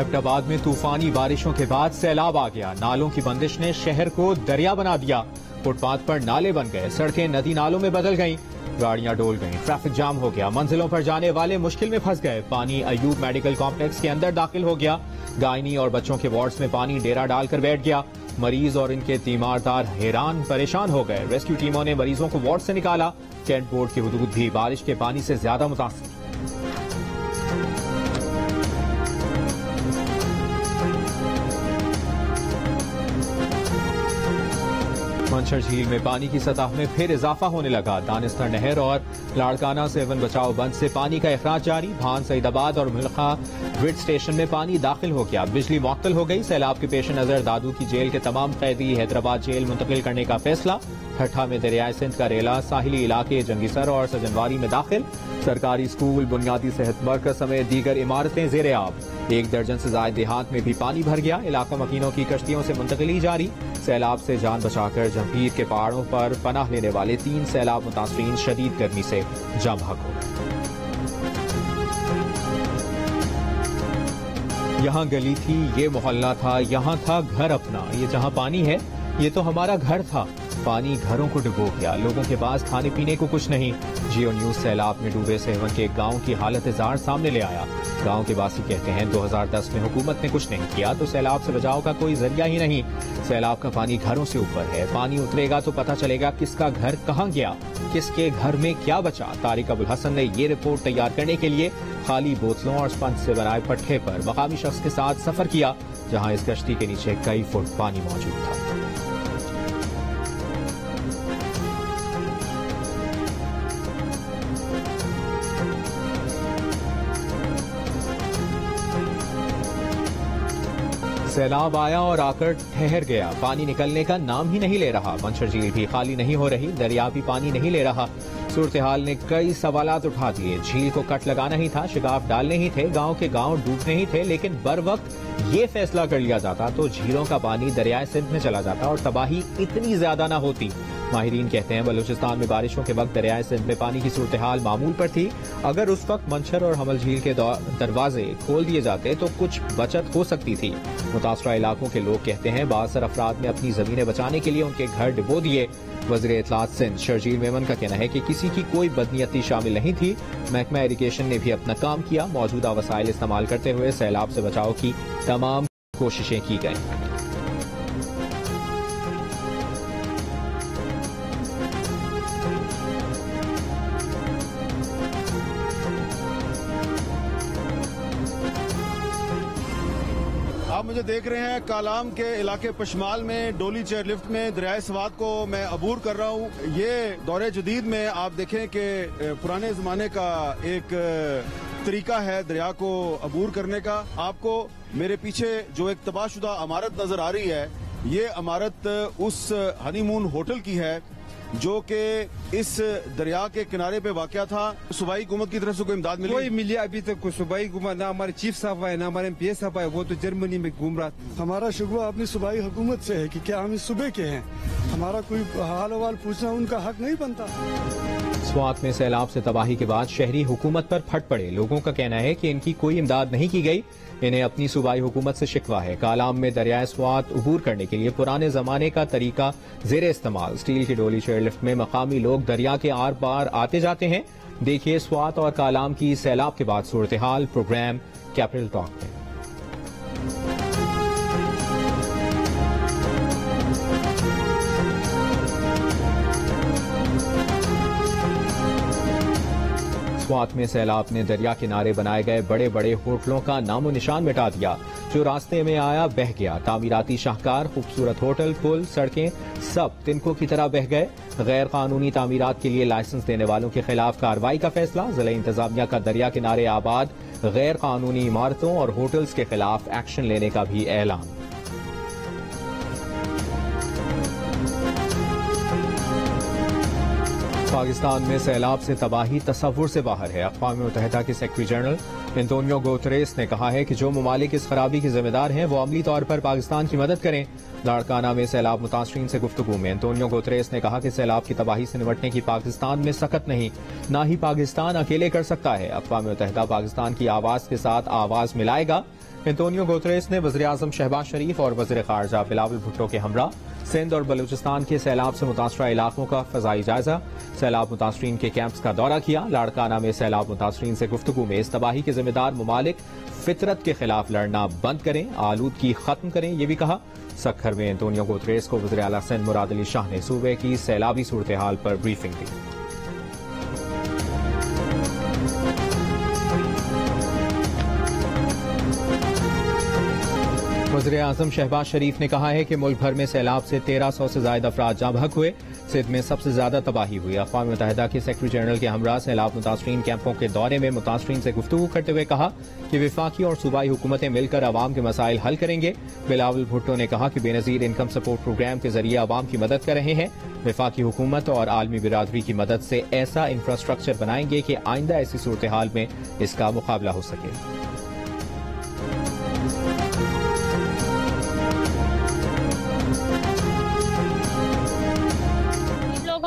एबटाबाद में तूफानी बारिशों के बाद सैलाब आ गया। नालों की बंदिश ने शहर को दरिया बना दिया। फुटपाथ पर नाले बन गए, सड़कें नदी नालों में बदल गईं, गाड़ियां डोल गईं, ट्रैफिक जाम हो गया, मंजिलों पर जाने वाले मुश्किल में फंस गए। पानी अयूब मेडिकल कॉम्प्लेक्स के अंदर दाखिल हो गया। गायनी और बच्चों के वार्ड्स में पानी डेरा डालकर बैठ गया। मरीज और इनके तीमारदार हैरान परेशान हो गए। रेस्क्यू टीमों ने मरीजों को वार्ड से निकाला। कैंट बोर्ड की हुदूद भी बारिश के पानी से ज्यादा मुतासिर। मंछर झील में पानी की सतह में फिर इजाफा होने लगा। दानिस्तर नहर और लाड़काना सेवन बचाओ बंद से पानी का इखराज जारी। भान सईदाबाद और मुल्खा ग्रिड स्टेशन में पानी दाखिल हो गया। बिजली मुअत्तल हो गई। सैलाब के पेश नजर दादू की जेल के तमाम कैदी हैदराबाद जेल मुंतकिल करने का फैसला। ठट्ठा में दरियाए सिंध का रेला साहिली इलाके जंगीसर और सजनवारी में दाखिल। सरकारी स्कूल, बुनियादी सेहत मरकज समेत दीगर इमारतें जेर आब। 1 दर्जन से ज्यादा देहात में भी पानी भर गया। इलाका मकीनों की कश्तियों से मुंतकिली जारी। सैलाब से जान बचाकर जंभीर के पहाड़ों पर पनाह लेने वाले 3 सैलाब मुतासरीन शदीद गर्मी से जाँ भाग हो गए। यहाँ गली थी, ये मोहल्ला था, यहाँ था घर अपना। ये जहाँ पानी है, ये तो हमारा घर था। पानी घरों को डुबो गया। लोगों के पास खाने पीने को कुछ नहीं। जियो न्यूज सैलाब में डूबे सेवन के गांव की हालत जार सामने ले आया। गांव के वासी कहते हैं 2010 में हुकूमत ने कुछ नहीं किया तो सैलाब से बचाव का कोई जरिया ही नहीं। सैलाब का पानी घरों से ऊपर है। पानी उतरेगा तो पता चलेगा किसका घर कहां गया, किसके घर में क्या बचा। तारिक अबुल हसन ने ये रिपोर्ट तैयार करने के लिए खाली बोतलों और स्पंज से बनाए पट्टे पर मकामी शख्स के साथ सफर किया, जहां इस कश्ती के नीचे कई फुट पानी मौजूद था। सैलाब आया और आकर ठहर गया। पानी निकलने का नाम ही नहीं ले रहा। मंछर झील भी खाली नहीं हो रही। दरिया भी पानी नहीं ले रहा। सूरत हाल ने कई सवालात उठा दिए। झील को कट लगाना ही था, शिगाफ डालने ही थे, गांव के गांव डूबने ही थे। लेकिन बर वक्त ये फैसला कर लिया जाता तो झीलों का पानी दरियाए सिंध में चला जाता और तबाही इतनी ज्यादा न होती। माहिरीन कहते हैं बलूचिस्तान में बारिशों के वक्त दरियाए सिंध में पानी की सूरत हाल मामूल पर थी। अगर उस वक्त मंछर और हमल झील के दरवाजे खोल दिए जाते तो कुछ बचत हो सकती थी। मुतासरा इलाकों के लोग कहते हैं बासर अफराद ने अपनी जमीनें बचाने के लिए उनके घर डुबो दिए। वज़ीर इत्तलात सिंध शर्जील मेमन का कहना है कि किसी की कोई बदनीयती शामिल नहीं थी। महकमा इरिगेशन ने भी अपना काम किया। मौजूदा वसाइल इस्तेमाल करते हुए सैलाब से बचाव की तमाम कोशिशें की गईं। आप मुझे देख रहे हैं कालाम के इलाके पशमाल में डोली चेयरलिफ्ट में दरियाए सवात को मैं अबूर कर रहा हूँ। ये दौरे जदीद में आप देखें कि पुराने जमाने का एक तरीका है दरिया को अबूर करने का। आपको मेरे पीछे जो एक तबाहशुदा इमारत नजर आ रही है, ये इमारत उस हनीमून होटल की है जो कि इस दरिया के किनारे पे वाक़या था। सूबाई हुकूमत की तरफ से कोई इमदाद मिली? कोई मिली अभी तक कोई सूबाई हुकूमत, ना हमारे चीफ साहब आए, ना हमारे एमपीए साहब आए, वो तो जर्मनी में घूम रहा था। हमारा शिकवा अपनी सूबाई हुकूमत से है कि क्या हम इस सूबे के हैं, हमारा कोई हाल अहवाल पूछना उनका हक नहीं बनता। स्वात में सैलाब से तबाही के बाद शहरी हुकूमत पर फट पड़े। लोगों का कहना है कि इनकी कोई इमदाद नहीं की गई। इन्हें अपनी सूबाई हुकूमत से शिकवा है। कालाम में दरियाए स्वात अबूर करने के लिए पुराने जमाने का तरीका जेर इस्तेमाल। स्टील की डोली चेयरलिफ्ट में मकामी लोग दरिया के आर पार आते जाते हैं। देखिए स्वात और कालाम की सैलाब के बाद सूरत हाल प्रोग्राम कैपिटल टॉक में। स्वात में सैलाब ने दरिया किनारे बनाए गए बड़े बड़े होटलों का नामो निशान मिटा दिया। जो रास्ते में आया बह गया। तामीराती शाहकार, खूबसूरत होटल, पुल, सड़कें सब तिनकों की तरह बह गए। गैर कानूनी तामीरात के लिए लाइसेंस देने वालों के खिलाफ कार्रवाई का फैसला। जिला इंतजामिया का दरिया किनारे आबाद गैर कानूनी इमारतों और होटल्स के खिलाफ एक्शन लेने का भी ऐलान। पाकिस्तान में सैलाब से तबाही तसव्वुर से बाहर है। अक़वाम मुत्तहिदा के सेक्रेटरी जनरल एंटोनियो गुतेरेस ने कहा है कि जो ममालिक इस खराबी के जिम्मेदार हैं वो अमली तौर पर पाकिस्तान की मदद करें। लाड़काना में सैलाब मुतासरीन से गुफ्तगू में एंटोनियो गुतेरेस ने कहा कि सैलाब की तबाही से निपटने की पाकिस्तान में सकत नहीं, ना ही पाकिस्तान अकेले कर सकता है। अक़वाम मुत्तहिदा पाकिस्तान की आवाज के साथ आवाज मिलाएगा। एंटोनियो गुतरेस ने वज़ीर-ए-आज़म शहबाज शरीफ और वज़ीर ख़ारजा बिलावल भुट्टो के हमरा सिंध और बलूचिस्तान के सैलाब से मुतासरा इलाकों का फ़ज़ाई जायजा, सैलाब मुतासरीन के कैंप्स का दौरा किया। लाड़काना में सैलाब मुतासरीन से गुफ्तगू में इस तबाही के जिम्मेदार ममालिक फितरत के खिलाफ लड़ना बंद करें, आलूदगी खत्म करें, ये भी कहा। सक्खर में एंटोनियो गुतरेस को वज़ीर आला सिंध मुराद अली शाह ने सूबे की सैलाबी सूरत हाल पर ब्रीफिंग दी। वज़ीर-ए-आज़म शहबाज शरीफ ने कहा है कि मुल्क भर में सैलाब से 1300 से ज्यादा अफराद जाँ बहक हुए। सिंध में सबसे ज्यादा तबाही हुई। अक़वाम मुत्तहिदा के सेक्रेटरी जनरल के हमरा सैलाब मुतासरीन कैंपों के दौरे में मुतासरीन से गुफ्तगू करते हुए कहा कि वफाकी और सूबाई हुकूमतें मिलकर अवाम के मसाइल हल करेंगे। बिलावल भुट्टो ने कहा कि बेनज़ीर इनकम सपोर्ट प्रोग्राम के जरिए अवाम की मदद कर रहे हैं। वफाकी हुकूमत और आलमी बिरादरी की मदद से ऐसा इंफ्रास्ट्रक्चर बनाएंगे कि आइंदा ऐसी सूरत हाल में इसका मुकाबला हो सके।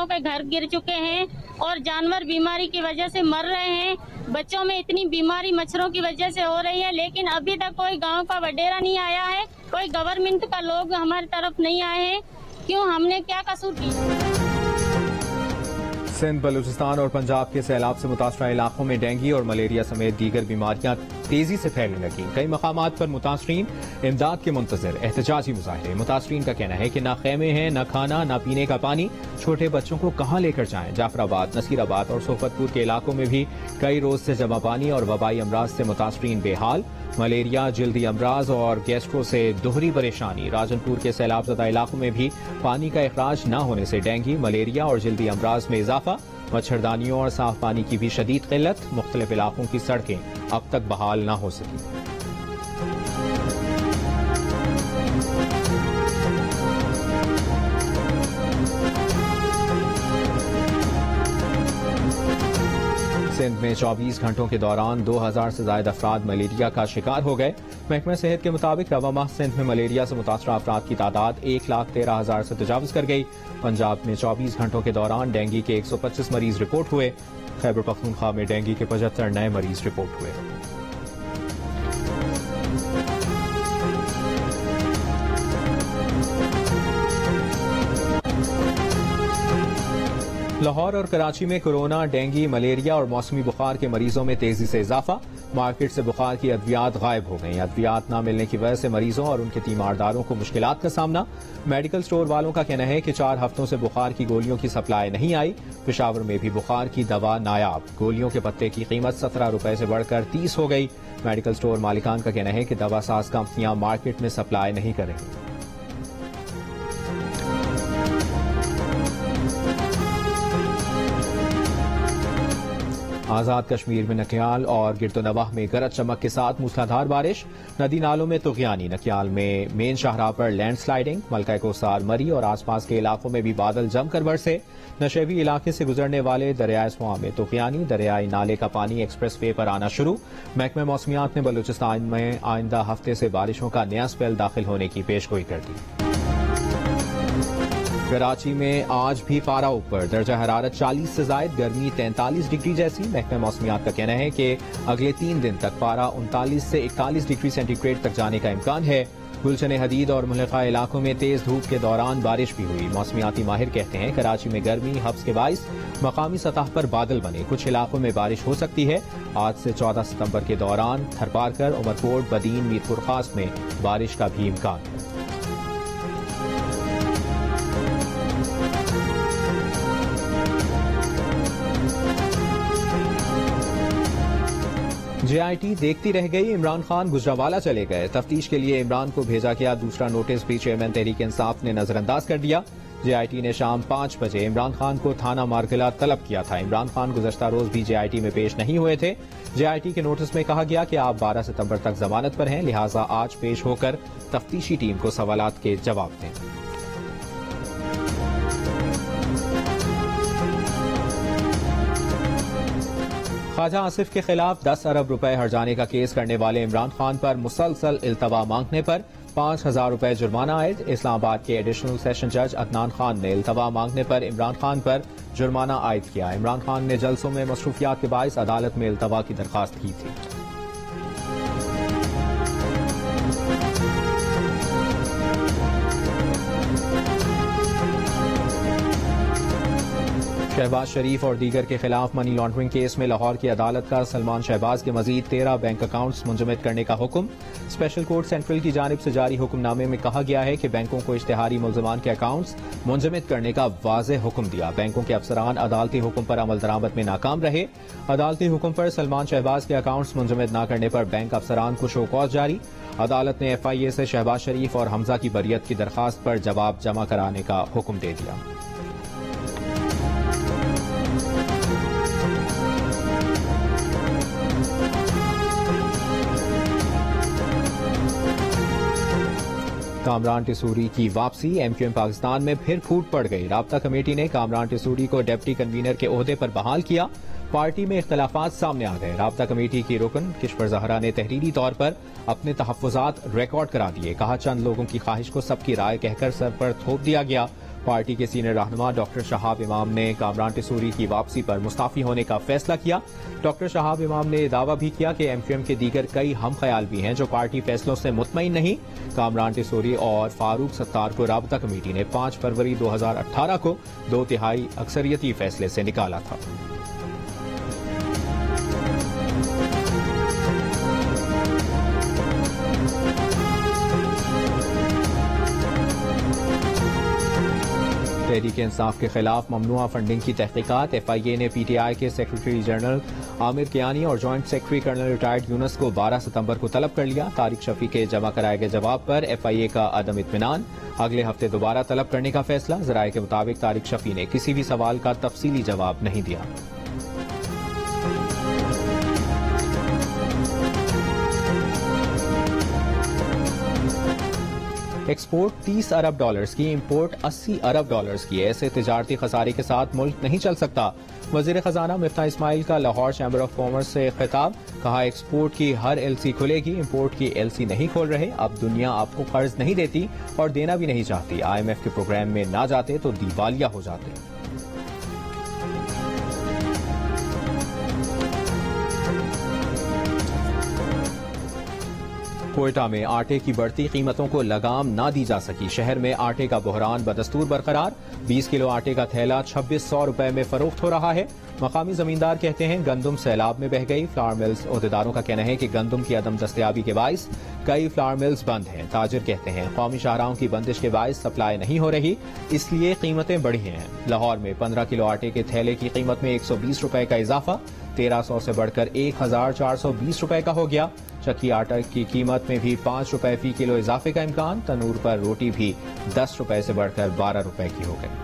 पे घर गिर चुके हैं और जानवर बीमारी की वजह से मर रहे हैं। बच्चों में इतनी बीमारी मच्छरों की वजह से हो रही है, लेकिन अभी तक कोई गांव का वडेरा नहीं आया है, कोई गवर्नमेंट का लोग हमारी तरफ नहीं आए हैं। क्यों? हमने क्या कसूर किया? सिंध, बलूचिस्तान और पंजाब के सैलाब से मुतासरा इलाकों में डेंगू और मलेरिया समेत दीगर बीमारियां तेजी से फैलने लगी। कई मकामात पर मुतासरीन इमदाद के मुंतजर एहतजाजी मुजाहरे। मुतासरीन का कहना है कि न खेमे हैं, न खाना, न पीने का पानी। छोटे बच्चों को कहां लेकर जाएं? जाफराबाद, नसीराबाद और सोफतपुर के इलाकों में भी कई रोज से जमा पानी और वबाई अमराज से मुतासरीन बेहाल। मलेरिया, जल्दी अमराज और गैस्ट्रो से दोहरी परेशानी। राजनपुर के सैलाबज़दा इलाकों में भी पानी का इखराज न होने से डेंगू, मलेरिया और जल्दी अमराज में इजाफा। मच्छरदानियों और साफ पानी की भी शदीद किल्लत। मुख्तलिफ इलाकों की सड़कें अब तक बहाल न हो सकी। सिंध में 24 घंटों के दौरान 2000 से ज्यादा अफराद मलेरिया का शिकार हो गए। महकमा सेहत के मुताबिक रवा माह सिंध में मलेरिया से मुतासरा अफराद की तादाद 1,13,000 से तजावज कर गई। पंजाब में 24 घंटों के दौरान डेंगू के 125 मरीज रिपोर्ट हुए। खैबर पख्तूनख्वा में डेंगू के 75 नए मरीज रिपोर्ट हुए। लाहौर और कराची में कोरोना, डेंगू, मलेरिया और मौसमी बुखार के मरीजों में तेजी से इजाफा। मार्केट से बुखार की अद्वियात गायब हो गई। अद्वियात न मिलने की वजह से मरीजों और उनके तीमारदारों को मुश्किलात का सामना। मेडिकल स्टोर वालों का कहना है कि 4 हफ्तों से बुखार की गोलियों की सप्लाई नहीं आई। पेशावर में भी बुखार की दवा नायाब। गोलियों के पत्ते की कीमत 17 रुपए से बढ़कर 30 हो गई। मेडिकल स्टोर मालिकान का कहना है कि दवा साज कंपनियां मार्केट में सप्लाई नहीं कर रही। आजाद कश्मीर में नकियाल और गिरदोनवाह में गरज चमक के साथ मूसलाधार बारिश। नदी नालों में तुगयानी। नकियाल में मेन शाहराह पर लैंडस्लाइडिंग। मलका कोसार, मरी और आसपास के इलाकों में भी बादल जमकर बरसे। नशेबी इलाके से गुजरने वाले दरियाए स्वां में तुगयानी। दरियाई नाले का पानी एक्सप्रेस वे पर आना शुरू। महकमा मौसमियात ने बलूचिस्तान में आइंदा हफ्ते से बारिशों का नया स्पेल दाखिल होने की पेशगोई कर दी। कराची में आज भी पारा ऊपर। दर्जा हरारत 40 से जायद, गर्मी 43 डिग्री जैसी। महकमा मौसमियात का कहना है कि अगले 3 दिन तक पारा 39 से 41 डिग्री सेंटीग्रेड तक जाने का इम्कान है। गुलशन हदीद और मुल्का इलाकों में तेज धूप के दौरान बारिश भी हुई। मौसमियाती माहिर कहते हैं कराची में गर्मी हब्स के बाइस मकामी सतह पर बादल बने। कुछ इलाकों में बारिश हो सकती है। आज से 14 सितंबर के दौरान थरपारकर, उमरकोट, बदीन, मीरपुर खास में बारिश का भी इम्कान है। JIT देखती रह गई। इमरान खान गुजरावाला चले गए। तफ्तीश के लिए इमरान को भेजा गया दूसरा नोटिस भी चेयरमैन तहरीक इंसाफ ने नजरअंदाज कर दिया। JIT ने शाम 5 बजे इमरान खान को थाना मारगला तलब किया था। इमरान खान गुज़श्ता रोज भी JIT में पेश नहीं हुए थे। JIT के नोटिस में कहा गया कि आप 12 सितंबर तक जमानत पर हैं, लिहाजा आज पेश होकर तफ्तीशी टीम को सवालात के जवाब दें। ख्वाजा आसिफ के खिलाफ 10 अरब रुपए हर्जाने का केस करने वाले इमरान खान पर मुसलसल इल्तवा मांगने पर 5,000 रुपए जुर्माना आयद। इस्लामाबाद के एडिशनल सेशन जज अदनान खान ने इल्तवा मांगने पर इमरान खान पर जुर्माना आयद किया। इमरान खान ने जलसों में मसरूफियात के बायस अदालत में इल्तवा की दरखास्त की थी। शहबाज शरीफ और दीगर के खिलाफ मनी लॉन्ड्रिंग केस में लाहौर की अदालत का सलमान शहबाज के मजीद 13 बैंक अकाउंट्स मुंजमद करने का हुक्म। स्पेशल कोर्ट सेंट्रल की जानिब से जारी हुक्मनामे में कहा गया है कि बैंकों को इश्तिहारी मुल्ज़मान के अकाउंट्स मुंजमद करने का वाज़ेह हुक्म दिया। बैंकों के अफसरान अदालती हुक्म पर अमल दरामद में नाकाम रहे। अदालती हुक्म पर सलमान शहबाज के अकाउंट्स मुंजमद न करने पर बैंक अफसरान को शोकॉज जारी। अदालत ने FIA से शहबाज शरीफ और हमजा की बरियत की दरखास्त पर जवाब जमा कराने का हुक्म दे दिया। कामरान टिसूरी की वापसी। MQM पाकिस्तान में फिर फूट पड़ गई। राब्ता कमेटी ने कामरान टिसूरी को डिप्टी कन्वीनर के ओहदे पर बहाल किया। पार्टी में इख्तलाफात सामने आ गए। राब्ता कमेटी की रुकन किश्वर ज़हरा ने तहरीरी तौर पर अपने तहफ़्फ़ुज़ात रिकॉर्ड करा दिए। कहा, चंद लोगों की ख्वाहिश को सबकी राय कहकर सर पर थोप दिया गया। पार्टी के सीनियर रहनुमा डॉक्टर शहाब इमाम ने कामरान टिसूरी की वापसी पर मुस्ताफी होने का फैसला किया। डॉक्टर शहाब इमाम ने दावा भी किया कि MQM के दीगर कई हम ख्याल भी हैं जो पार्टी फैसलों से मुतमईन नहीं। कामरान टिसूरी और फारूक सत्तार को राब्ता कमेटी ने 5 फरवरी 2018 को 2/3 अक्सरियती फैसले से निकाला था। तहरीक इंसाफ के खिलाफ ममनुआ फंडिंग की तहकीकात। FIA ने PTI के सेक्रेटरी जनरल आमिर कियानी और joint secretary colonel retired Yunus को 12 सितंबर को तलब कर लिया। तारिक शफी के जमा कराए गए जवाब पर FIA का अदम इत्मीनान। अगले हफ्ते दोबारा तलब करने का फैसला। जराये के मुताबिक तारिक शफी ने किसी भी सवाल का तफसीली जवाब नहीं दिया। एक्सपोर्ट $30 अरब की, इंपोर्ट $80 अरब की। ऐसे तिजारती खसारे के साथ मुल्क नहीं चल सकता। वजीर खजाना मिफ्ता इस्माइल का लाहौर चैम्बर ऑफ कॉमर्स से खिताब। कहा, एक्सपोर्ट की हर LC खुलेगी, इंपोर्ट की LC नहीं खोल रहे। अब दुनिया आपको कर्ज नहीं देती और देना भी नहीं चाहती। IMF के प्रोग्राम में ना जाते तो दिवालिया हो जाते। कोयटा में आटे की बढ़ती कीमतों को लगाम ना दी जा सकी। शहर में आटे का बहरान बदस्तूर बरकरार। 20 किलो आटे का थैला 2600 रुपए में फरोख्त हो रहा है। मकामी जमींदार कहते हैं गंदुम सैलाब में बह गई। फ्लावर मिल्स ओहदेदारों का कहना है कि गंदुम की अदम दस्तयाबी के बाइस कई फ्लावर मिल्स बंद हैं। ताजिर कहते हैं कौमी शाहराहों की बंदिश के बाइस सप्लाई नहीं हो रही, इसलिए कीमतें बढ़ी हैं। लाहौर में 15 किलो आटे के थैले की कीमत में 120 रुपए का इजाफा। 1300 से बढ़कर 1420 रुपए का हो गया। चक्की आटा की कीमत में भी 5 रुपए फी किलो इजाफे का इम्कान। तनूर पर रोटी भी 10 रुपए से बढ़कर 12 रुपए की हो गई।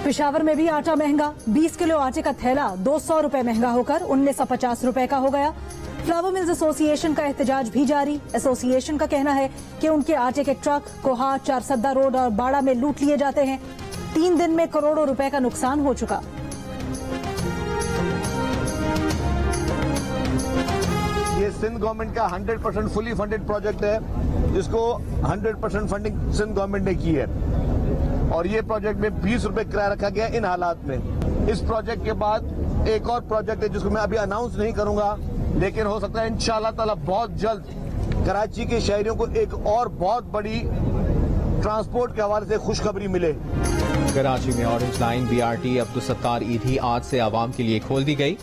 पेशावर में भी आटा महंगा। 20 किलो आटे का थैला 200 रुपए महंगा होकर 1950 रुपए का हो गया। फ्लावर मिल्स एसोसिएशन का एहतजाज भी जारी। एसोसिएशन का कहना है कि उनके आटे के ट्रक कोहाट, चारसद्दा रोड और बाड़ा में लूट लिए जाते हैं। 3 दिन में करोड़ों रुपए का नुकसान हो चुका। ये सिंध गवर्नमेंट का 100% फुली फंडेड प्रोजेक्ट है, जिसको 100% फंडिंग सिंध गवर्नमेंट ने की है। और ये प्रोजेक्ट में 20 रुपए किराया रखा गया इन हालात में। इस प्रोजेक्ट के बाद एक और प्रोजेक्ट है जिसको मैं अभी अनाउंस नहीं करूंगा, लेकिन हो सकता है इंशाअल्लाह ताला बहुत जल्द कराची के शहरियों को एक और बहुत बड़ी ट्रांसपोर्ट के हवाले से खुशखबरी मिले। कराची में orange line BRT Abdul Sattar ईदी आज से आवाम के लिए खोल दी गई।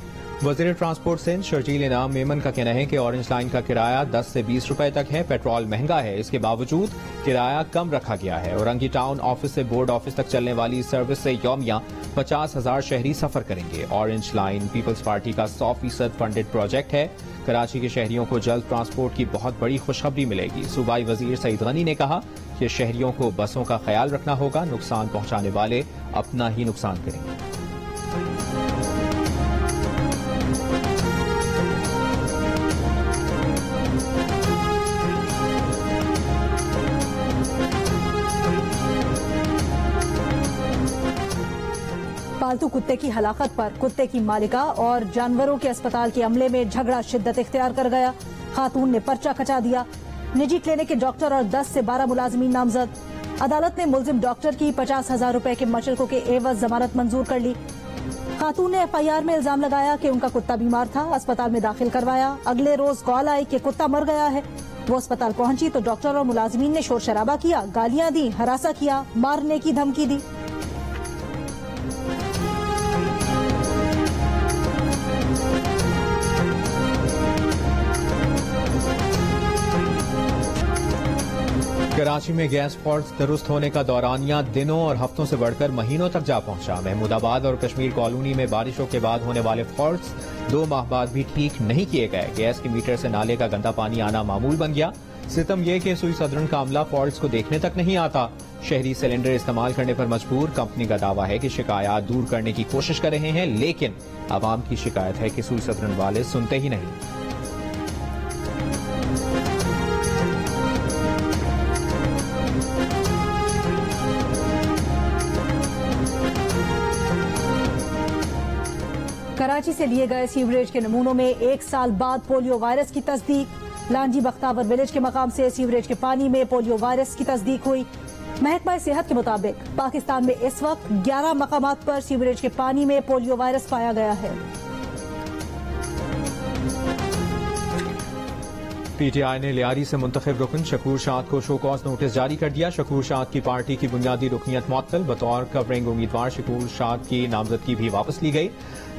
वजीर ट्रांसपोर्ट सिंध शर्जील इनाम मेमन का कहना है कि ऑरेंज लाइन का किराया 10 से 20 रुपए तक है। पेट्रोल महंगा है, इसके बावजूद किराया कम रखा गया है। औरंगी टाउन ऑफिस से बोर्ड ऑफिस तक चलने वाली सर्विस से यौमिया 50,000 शहरी सफर करेंगे। ऑरेंज लाइन पीपल्स पार्टी का 100% फंडेड प्रोजेक्ट है। कराची के शहरियों को जल्द ट्रांसपोर्ट की बहुत बड़ी खुशखबरी मिलेगी। सूबाई वजीर सईद गनी ने कहा कि शहरियों को बसों का ख्याल रखना होगा, नुकसान पहुंचाने वाले अपना ही नुकसान करेंगे। पालतू कुत्ते की हलाकत पर कुत्ते की मालिका और जानवरों के अस्पताल के अमले में झगड़ा शिद्दत इख्तियार कर गया। खातून ने पर्चा कटा दिया। निजी क्लिनिक के डॉक्टर और 10 से 12 मुलाजिमीन नामजद। अदालत ने मुलजिम डॉक्टर की 50,000 रुपए के मशरकों के एवज जमानत मंजूर कर ली। खातून ने FIR में इल्जाम लगाया कि उनका कुत्ता बीमार था, अस्पताल में दाखिल करवाया। अगले रोज कॉल आई कि कुत्ता मर गया है। वो अस्पताल पहुंची तो डॉक्टर और मुलाजिमीन ने शोर शराबा किया, गालियां दी, हरासा किया, मारने की धमकी दी। कराची में गैस फॉल्ट दुरुस्त होने का दौरानिया दिनों और हफ्तों से बढ़कर महीनों तक जा पहुंचा। महमूदाबाद और कश्मीर कॉलोनी में बारिशों के बाद होने वाले फॉल्ट्स 2 माह बाद भी ठीक नहीं किए गए। गैस की मीटर से नाले का गंदा पानी आना मामूल बन गया। सितम यह कि सुई सदरन का अमला फॉल्ट्स को देखने तक नहीं आता। शहरी सिलेंडर इस्तेमाल करने पर मजबूर। कंपनी का दावा है कि शिकायत दूर करने की कोशिश कर रहे हैं, लेकिन आवाम की शिकायत है कि सुई सदरन वाले सुनते ही नहीं। कराची से लिए गए सीवरेज के नमूनों में 1 साल बाद पोलियो वायरस की तस्दीक। लांजी बख्तावर विलेज के मकाम से सीवरेज के पानी में पोलियो वायरस की तस्दीक हुई। महकमा सेहत के मुताबिक पाकिस्तान में इस वक्त 11 मकामात पर सीवरेज के पानी में पोलियो वायरस पाया गया है। PTI ने लियारी से मुंतखब रुकन शकूर शाद को शो कॉज नोटिस जारी कर दिया। शकूर शाद की पार्टी की बुनियादी रुकनियत मुअत्तल। बतौर कवरिंग उम्मीदवार शकूर शाद की नामजदगी भी वापस ली गई।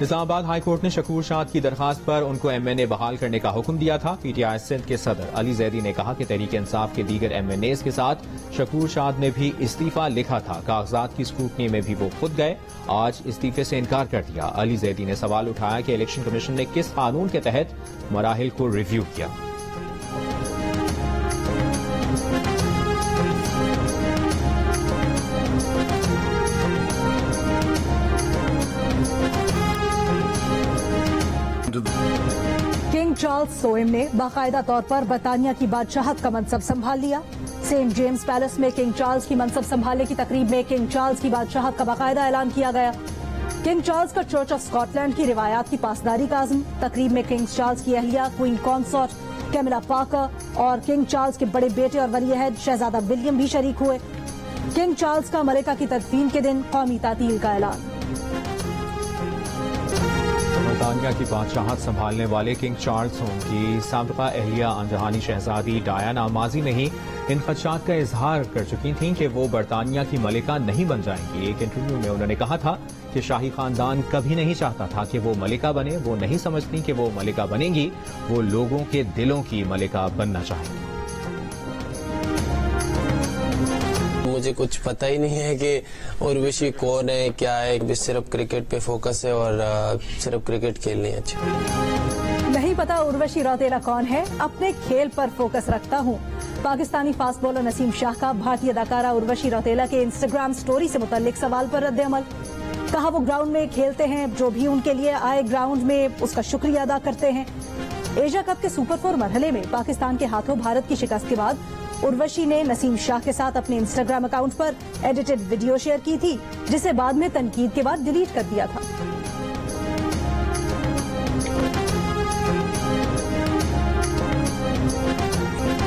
इस्लामाबाद हाई कोर्ट ने शकूर शाद की दरखास्त पर उनको MNA बहाल करने का हुक्म दिया था। PTI सिंध के सदर अली जैदी ने कहा कि तहरीक इंसाफ के दीगर MNAs के साथ शकूर शाद ने भी इस्तीफा लिखा था। कागजात की स्क्रूटनी में भी वो खुद गए। आज इस्तीफे से इनकार कर दिया। अली जैदी ने सवाल उठाया कि इलेक्शन कमीशन ने किस कानून के तहत मराहिल को रिव्यू किया। किंग चार्ल्स सोएम ने बाकायदा तौर पर बरतानिया की बादशाहत का मनसब संभाल लिया। सेंट जेम्स पैलेस में किंग चार्ल्स की मनसब संभालने की तकरीब में किंग चार्ल्स की बादशाहत का बाकायदा ऐलान किया गया। किंग चार्ल्स का चर्च ऑफ स्कॉटलैंड की रिवायात की पासदारी का आज़म। तकरीब में किंग चार्ल्स की अहलिया क्वीन कॉन्सॉर्ट कैमिला पार्कर और किंग चार्ल्स के बड़े बेटे और वली-अहद शहजादा विलियम भी शरीक हुए। किंग चार्ल्स का मलिका की तदफीन के दिन कौमी तातील का ऐलान। बरतानिया की बादशाहत संभालने वाले किंग चार्ल्स उनकी साबिका अहलिया अनजहानी शहजादी डायना माजी में ही इन खदशात का इजहार कर चुकी थीं कि वो बरतानिया की मलिका नहीं बन जाएंगी। एक इंटरव्यू में उन्होंने कहा था कि शाही खानदान कभी नहीं चाहता था कि वो मलिका बने। वो नहीं समझती कि वो मलिका बनेंगी, वो लोगों के दिलों की मलिका बनना चाहेंगी। मुझे कुछ पता ही नहीं है कि उर्वशी कौन है, क्या है। अभी सिर्फ क्रिकेट पे फोकस है और सिर्फ क्रिकेट खेलनी है। अच्छा, नहीं पता उर्वशी रौतेला कौन है, अपने खेल पर फोकस रखता हूँ। पाकिस्तानी फास्ट बॉलर नसीम शाह का भारतीय अदाकारा उर्वशी रौतेला के इंस्टाग्राम स्टोरी से मुतल्लिक सवाल पर रद्द-ए-अमल। कहा वो ग्राउंड में खेलते हैं, जो भी उनके लिए आए ग्राउंड में उसका शुक्रिया अदा करते हैं। एशिया कप के सुपर 4 मरहले में पाकिस्तान के हाथों भारत की शिकस्त के बाद उर्वशी ने नसीम शाह के साथ अपने इंस्टाग्राम अकाउंट पर एडिटेड वीडियो शेयर की थी, जिसे बाद में तनकीद के बाद डिलीट कर दिया था।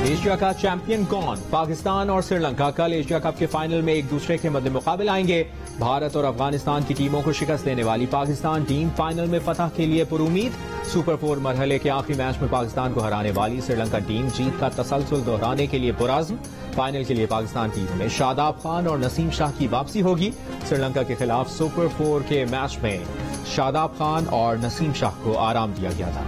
एशिया का चैंपियन कौन? पाकिस्तान और श्रीलंका कल एशिया कप के फाइनल में एक दूसरे के मद्दे मुकाबले आएंगे। भारत और अफगानिस्तान की टीमों को शिकस्त देने वाली पाकिस्तान टीम फाइनल में फतह के लिए पुरुमीद। सुपर 4 मरहले के आखिरी मैच में पाकिस्तान को हराने वाली श्रीलंका टीम जीत का तसलसल दोहराने के लिए पुराज़्म। फाइनल के लिए पाकिस्तान टीम में शादाब खान और नसीम शाह की वापसी होगी। श्रीलंका के खिलाफ सुपर 4 के मैच में शादाब खान और नसीम शाह को आराम दिया गया था।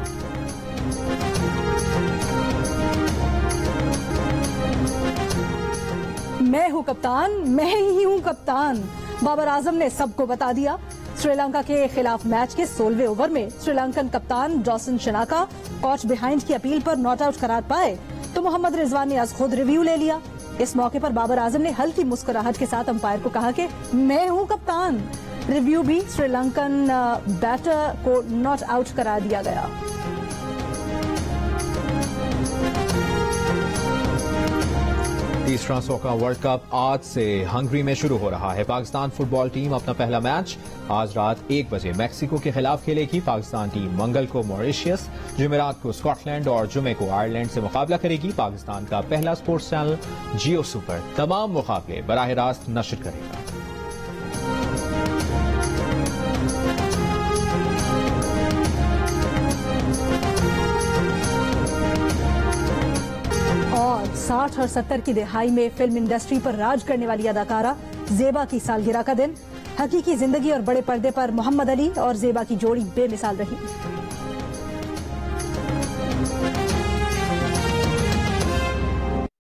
मैं हूं कप्तान, मैं ही हूं कप्तान, बाबर आजम ने सबको बता दिया। श्रीलंका के खिलाफ मैच के 16वें ओवर में श्रीलंकन कप्तान डॉसन शनाका कॉच बिहाइंड की अपील पर नॉट आउट करार पाए तो मोहम्मद रिजवान ने आज खुद रिव्यू ले लिया। इस मौके पर बाबर आजम ने हल्की मुस्कुराहट के साथ अंपायर को कहा कि मैं हूं कप्तान। रिव्यू भी श्रीलंकन बैटर को नॉट आउट करा दिया गया। तीसरा सोका वर्ल्ड कप आज से हंगरी में शुरू हो रहा है। पाकिस्तान फुटबॉल टीम अपना पहला मैच आज रात 1 बजे मैक्सिको के खिलाफ खेलेगी। पाकिस्तान टीम मंगल को मॉरिशियस, जुमेरात को स्कॉटलैंड और जुमे को आयरलैंड से मुकाबला करेगी। पाकिस्तान का पहला स्पोर्ट्स चैनल जियो सुपर तमाम मुकाबले बराह रास्त नशर करेगा। 60 और 70 की दिहाई में फिल्म इंडस्ट्री पर राज करने वाली अदाकारा जेबा की सालगिरह का दिन। हकीकी जिंदगी और बड़े पर्दे पर मोहम्मद अली और जेबा की जोड़ी बेमिसाल रही।